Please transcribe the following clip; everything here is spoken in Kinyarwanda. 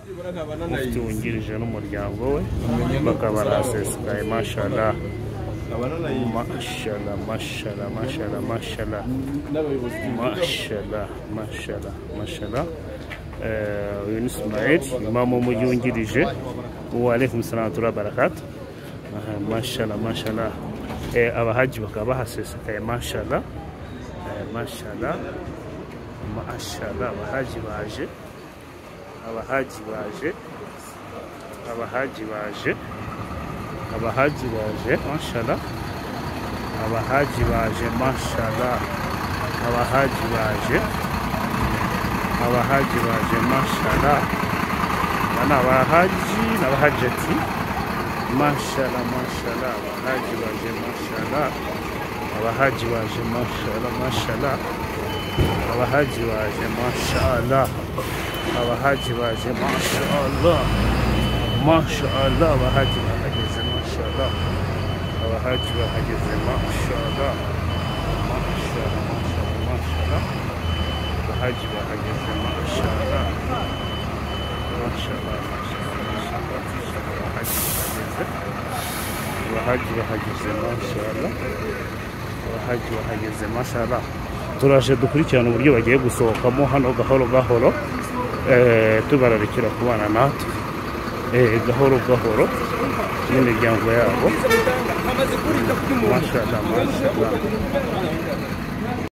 mufti wungirije n'umuryango we bakaba barasesekaye mashallah mashallah mashallah mashallah mashallah mashallah mashallah mashallah. Uyu ni Ismail imamu w'umujyi wungirije. Wa alaykum salam wa barakatuh. Mashallah mashallah. Abahaji bakaba bahasesekaye mashallah mashallah mashallah. Abahaji baje abahaji baje abahaji baje abahaji baje mashallah abahaji baje mashallah abahaji baje abahaji baje mashallah bana abahaji n'abahajati mashallah mashallah abahaji baje mashallah abahaji baje mashallah mashallah abahaji baje mashallah abahaji baje mashallah mashallah abahaji bahageze mashallah abahaji bahageze mashallah mashallah mashallah abahaji bahageze mashallah mashallah abahaji bahageze mashallah abahaji bahageze mashallah. Turaje dukurikirana uburyo bagiye gusohokamo hano gahoro gahoro tubararikira kubana natwe gahoro gahoro n'imiryango yabo mashallah mashallah.